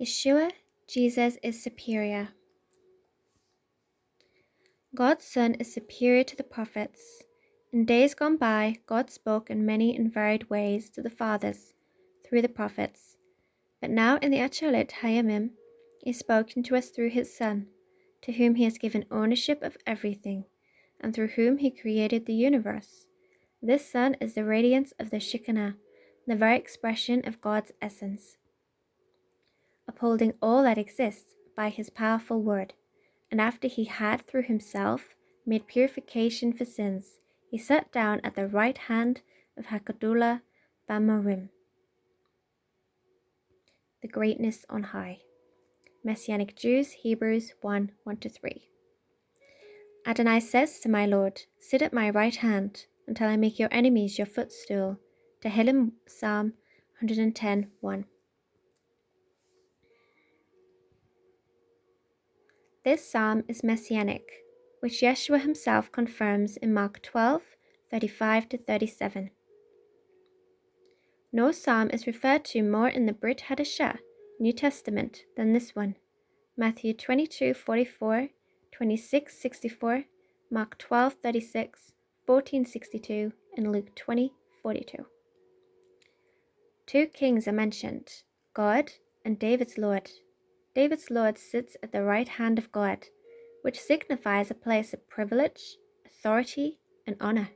Yeshua, Jesus is superior. God's Son is superior to the prophets. In days gone by, God spoke in many and varied ways to the fathers through the prophets. But now in the halleluYah, He has spoken to us through His Son, to whom He has given ownership of everything, and through whom He created the universe. This Son is the radiance of the Shekinah, the very expression of God's essence, upholding all that exists by His powerful word. And after He had through Himself made purification for sins, He sat down at the right hand of Hakadolah Bamarim, the greatness on high. Messianic Jews, Hebrews 1:1-3. Adonai says to my Lord, sit at my right hand until I make your enemies your footstool. Tehillim, Psalm 110:1. This psalm is messianic, which Yeshua himself confirms in Mark 12:35-37. No psalm is referred to more in the Brit Hadashah, New Testament, than this one. Matthew 22:44, 26:64, Mark 12:36, 14:62, and Luke 20:42. Two kings are mentioned, God and David's Lord. David's Lord sits at the right hand of God, which signifies a place of privilege, authority, and honor.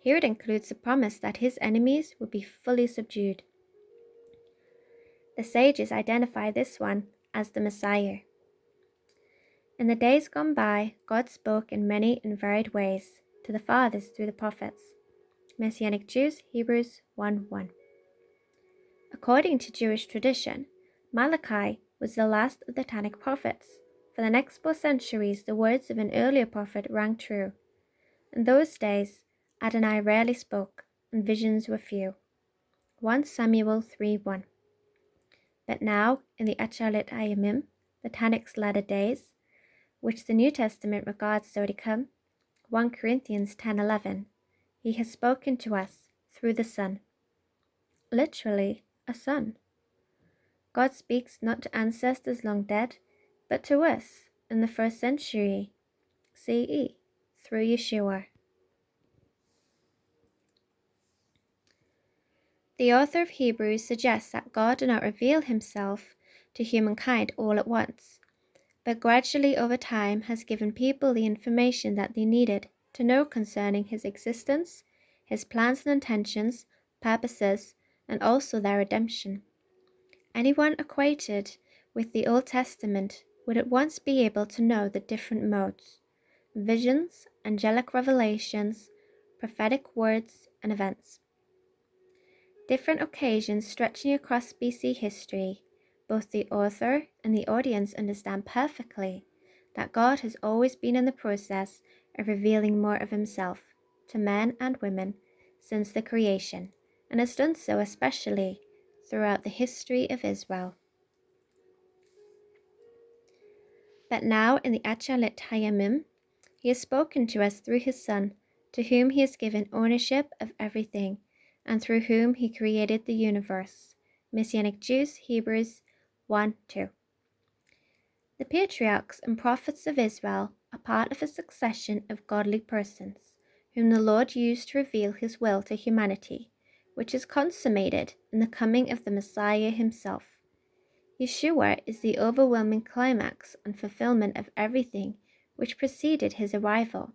Here it includes the promise that his enemies would be fully subdued. The sages identify this one as the Messiah. In the days gone by, God spoke in many and varied ways to the fathers through the prophets. Messianic Jews, Hebrews 1:1. According to Jewish tradition, Malachi was the last of the Tanakh prophets. For the next 4 centuries, the words of an earlier prophet rang true. In those days, Adonai rarely spoke, and visions were few. 1 Samuel 3:1. But now, in the halleluYah, the Tanakh's latter days, which the New Testament regards as already come, 1 Corinthians 10:11, He has spoken to us through the Son. Literally, a son. God speaks not to ancestors long dead, but to us in the 1st century CE through Yeshua. The author of Hebrews suggests that God did not reveal Himself to humankind all at once, but gradually over time has given people the information that they needed to know concerning His existence, His plans and intentions, purposes, and also their redemption. Anyone acquainted with the Old Testament would at once be able to know the different modes, visions, angelic revelations, prophetic words, and events. Different occasions stretching across BC history, both the author and the audience understand perfectly that God has always been in the process of revealing more of Himself to men and women since the creation, and has done so especially throughout the history of Israel. But now in the halleluYah, He has spoken to us through His Son, to whom He has given ownership of everything, and through whom He created the universe. Messianic Jews, Hebrews 1:2. The patriarchs and prophets of Israel are part of a succession of godly persons, whom the Lord used to reveal His will to humanity, which is consummated in the coming of the Messiah Himself. Yeshua is the overwhelming climax and fulfillment of everything which preceded His arrival.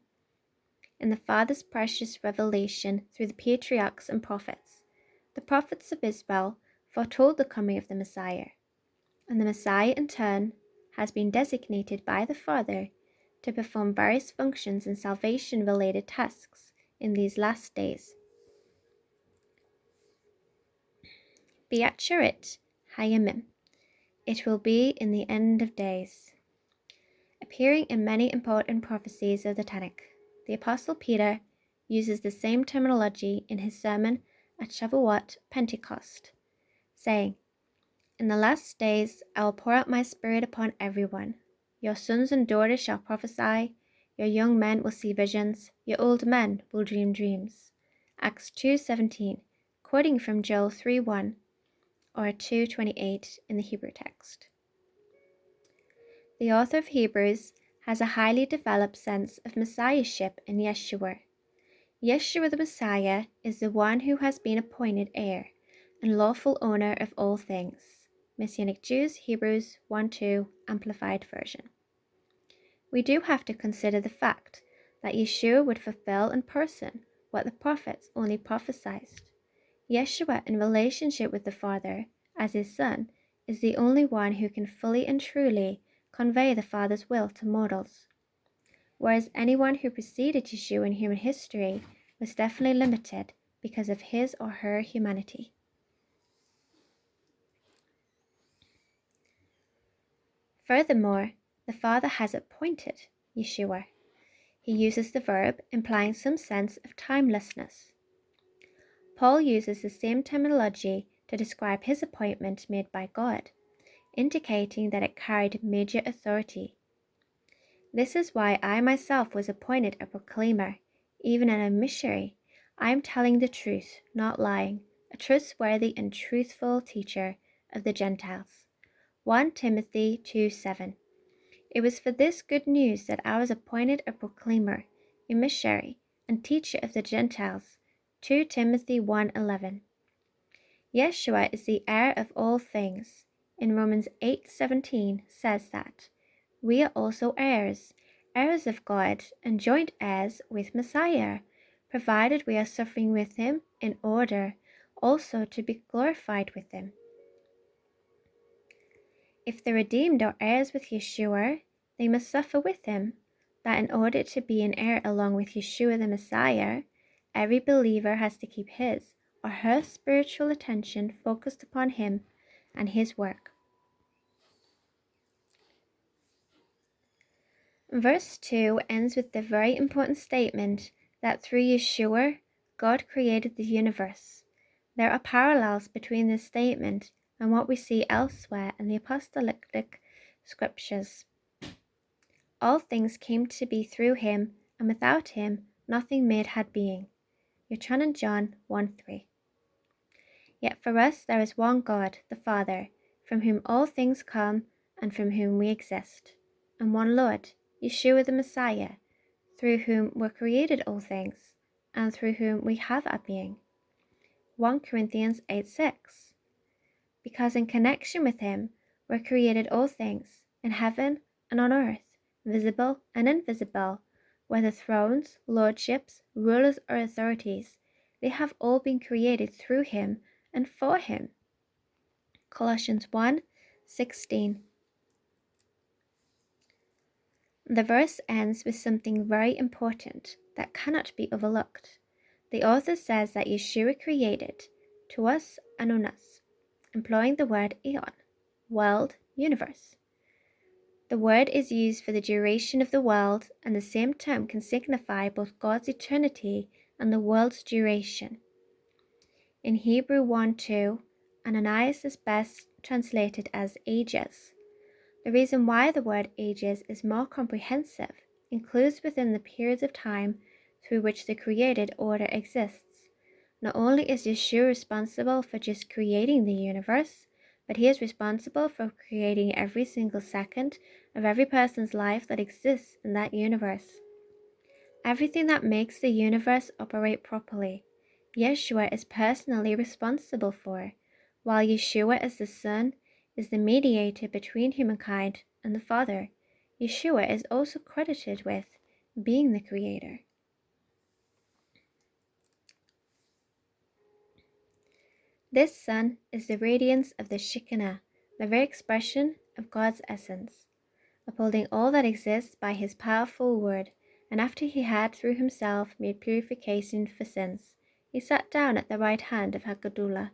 In the Father's precious revelation through the patriarchs and prophets, the prophets of Israel foretold the coming of the Messiah, and the Messiah in turn has been designated by the Father to perform various functions and salvation-related tasks in these last days. Be'aseret Hayamim. It will be in the end of days. Appearing in many important prophecies of the Tanakh, the Apostle Peter uses the same terminology in his sermon at Shavuot, Pentecost, saying, In the last days I will pour out my Spirit upon everyone. Your sons and daughters shall prophesy, your young men will see visions, your old men will dream dreams. Acts 2:17, quoting from Joel 3:1. or 2:28 in the Hebrew text. The author of Hebrews has a highly developed sense of messiahship in Yeshua. Yeshua the Messiah is the one who has been appointed heir and lawful owner of all things. Messianic Jews, Hebrews 1:2, Amplified Version. We do have to consider the fact that Yeshua would fulfill in person what the prophets only prophesied. Yeshua, in relationship with the Father as his Son, is the only one who can fully and truly convey the Father's will to mortals, whereas anyone who preceded Yeshua in human history was definitely limited because of his or her humanity. Furthermore, the Father has appointed Yeshua. He uses the verb, implying some sense of timelessness. Paul uses the same terminology to describe his appointment made by God, indicating that it carried major authority. This is why I myself was appointed a proclaimer, even an emissary. I am telling the truth, not lying, a trustworthy and truthful teacher of the Gentiles. 1 Timothy 2:7. It was for this good news that I was appointed a proclaimer, emissary, and teacher of the Gentiles. 2 Timothy 1:11. Yeshua is the heir of all things. In Romans 8:17 says that we are also heirs, heirs of God, and joint heirs with Messiah, provided we are suffering with him in order also to be glorified with him. If the redeemed are heirs with Yeshua, they must suffer with him, that in order to be an heir along with Yeshua the Messiah, every believer has to keep his or her spiritual attention focused upon him and his work. Verse 2 ends with the very important statement that through Yeshua, God created the universe. There are parallels between this statement and what we see elsewhere in the apostolic scriptures. All things came to be through him, and without him nothing made had being. John and John 1:3. Yet for us there is one God, the Father, from whom all things come and from whom we exist, and one Lord, Yeshua the Messiah, through whom were created all things, and through whom we have our being. 1 Corinthians 8:6. Because in connection with him were created all things, in heaven and on earth, visible and invisible, whether thrones, lordships, rulers, or authorities, they have all been created through him and for him. Colossians 1:16. The verse ends with something very important that cannot be overlooked. The author says that Yeshua created, to us and on us, employing the word eon, world, universe. The word is used for the duration of the world, and the same term can signify both God's eternity and the world's duration. In Hebrew 1:2, Ananias is best translated as ages. The reason why the word ages is more comprehensive includes within the periods of time through which the created order exists. Not only is Yeshua responsible for just creating the universe, but he is responsible for creating every single second of every person's life that exists in that universe. Everything that makes the universe operate properly, Yeshua is personally responsible for, while Yeshua as the Son is the mediator between humankind and the Father. Yeshua is also credited with being the Creator. This Son is the radiance of the Shekinah, the very expression of God's essence, upholding all that exists by his powerful word, and after he had through himself made purification for sins, he sat down at the right hand of halleluYah,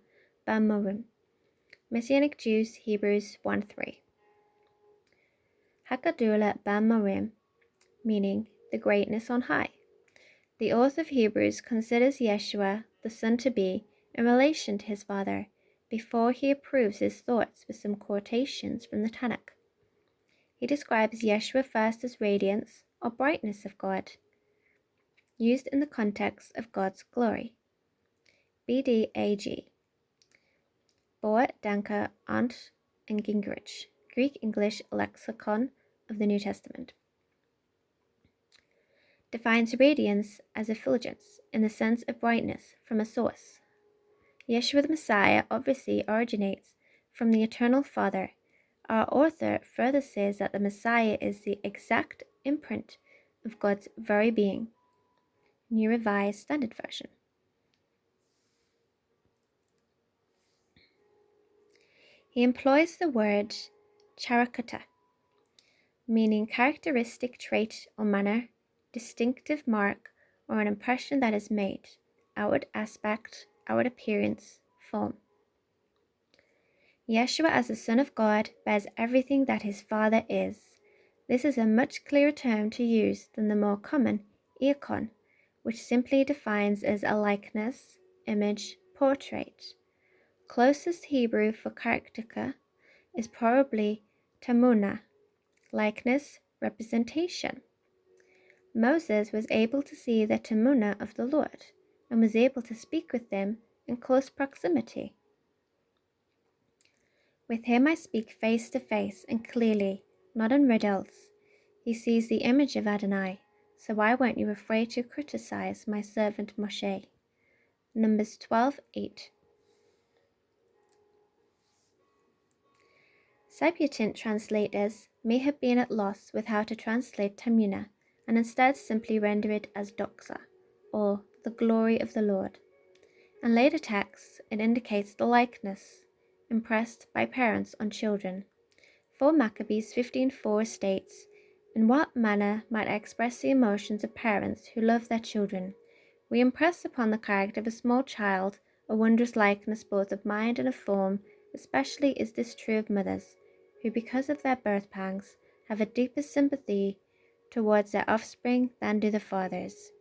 Bamorim. Messianic Jews, Hebrews 1:3. halleluYah Bamorim, meaning the greatness on high. The author of Hebrews considers Yeshua, the Son, to be in relation to his Father, before he approves his thoughts with some quotations from the Tanakh. He describes Yeshua first as radiance or brightness of God, used in the context of God's glory. BDAG. Bohr, Danker, Arndt, and Gingrich, Greek-English Lexicon of the New Testament. Defines radiance as effulgence in the sense of brightness from a source. Yeshua the Messiah obviously originates from the eternal Father. Our author further says that the Messiah is the exact imprint of God's very being. New Revised Standard Version. He employs the word charakata, meaning characteristic trait or manner, distinctive mark, or an impression that is made, outward aspect, outward appearance, form. Yeshua as the Son of God bears everything that his Father is. This is a much clearer term to use than the more common icon, which simply defines as a likeness, image, portrait. Closest Hebrew for caricature is probably tamuna, likeness, representation. Moses was able to see the tamuna of the Lord and was able to speak with them in close proximity. With him I speak face to face and clearly, not in riddles. He sees the image of Adonai, so why weren't you afraid to criticize my servant Moshe? Numbers 12:8. Septuagint translators may have been at loss with how to translate tamuna, and instead simply render it as doxa, or the glory of the Lord. In later texts, it indicates the likeness impressed by parents on children. 4 Maccabees 15:4 states, "In what manner might I express the emotions of parents who love their children? We impress upon the character of a small child a wondrous likeness both of mind and of form. Especially is this true of mothers, who because of their birth pangs have a deeper sympathy towards their offspring than do the fathers."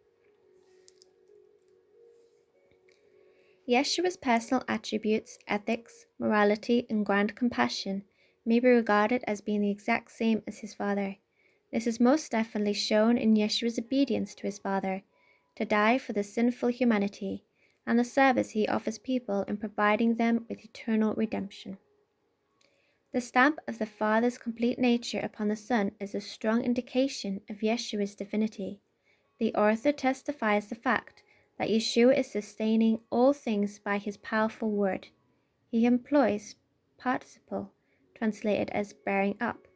Yeshua's personal attributes, ethics, morality, and grand compassion may be regarded as being the exact same as his Father. This is most definitely shown in Yeshua's obedience to his Father, to die for the sinful humanity, and the service he offers people in providing them with eternal redemption. The stamp of the Father's complete nature upon the Son is a strong indication of Yeshua's divinity. The author testifies the fact that Yeshua is sustaining all things by his powerful word. He employs participle, translated as bearing up,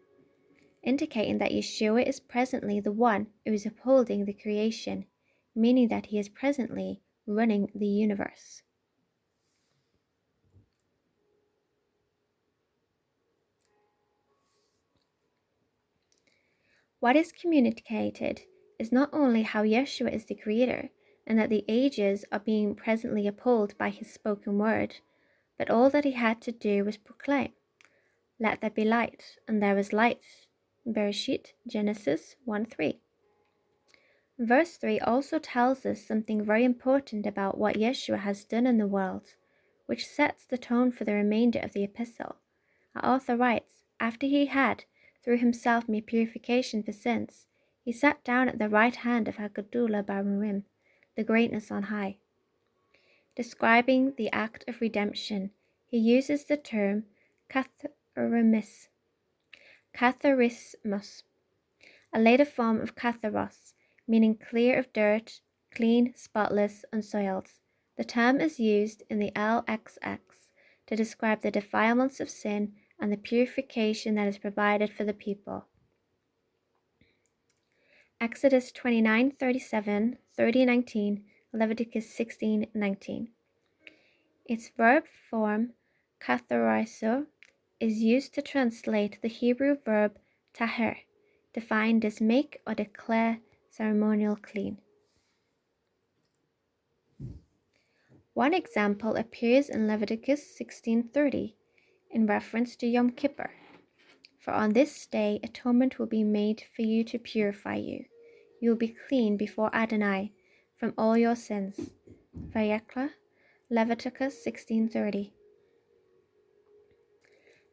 indicating that Yeshua is presently the one who is upholding the creation, meaning that he is presently running the universe. What is communicated is not only how Yeshua is the creator and that the ages are being presently upheld by his spoken word, but all that he had to do was proclaim, "Let there be light," and there was light. Bereshit, Genesis 1:3. Verse 3 also tells us something very important about what Yeshua has done in the world, which sets the tone for the remainder of the epistle. Our author writes, "After he had, through himself, made purification for sins, he sat down at the right hand of Hagedullah Barurim, the greatness on high." Describing the act of redemption, he uses the term katharismos, a later form of katharos, meaning clear of dirt, clean, spotless, unsoiled. The term is used in the LXX to describe the defilements of sin and the purification that is provided for the people. Exodus 29:37, 30:19, Leviticus 16:19. Its verb form, kathariso, is used to translate the Hebrew verb taher, defined as make or declare ceremonial clean. One example appears in Leviticus 16:30 in reference to Yom Kippur. "For on this day atonement will be made for you to purify you. You will be clean before Adonai from all your sins." Vayikra, Leviticus 16:30.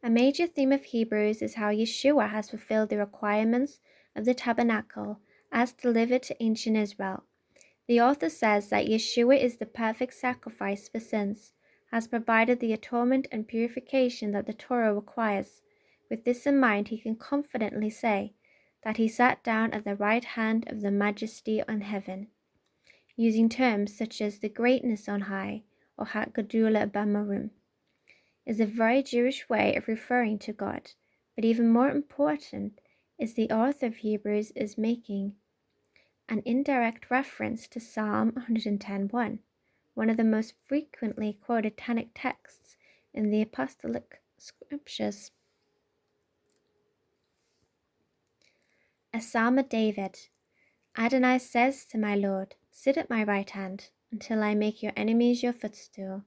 A major theme of Hebrews is how Yeshua has fulfilled the requirements of the tabernacle as delivered to ancient Israel. The author says that Yeshua is the perfect sacrifice for sins, has provided the atonement and purification that the Torah requires. With this in mind, he can confidently say that he sat down at the right hand of the Majesty on heaven, using terms such as the greatness on high or Gadula Bamarum. Is a very Jewish way of referring to God, but even more important is the author of Hebrews is making an indirect reference to Psalm 110:1, one of the most frequently quoted Tanakh texts in the Apostolic Scriptures. A Psalm of David. Adonai says to my Lord, sit at my right hand until I make your enemies your footstool.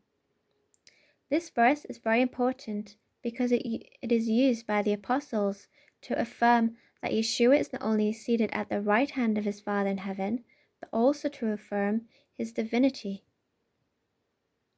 This verse is very important because it is used by the apostles to affirm that Yeshua is not only seated at the right hand of his Father in heaven, but also to affirm his divinity.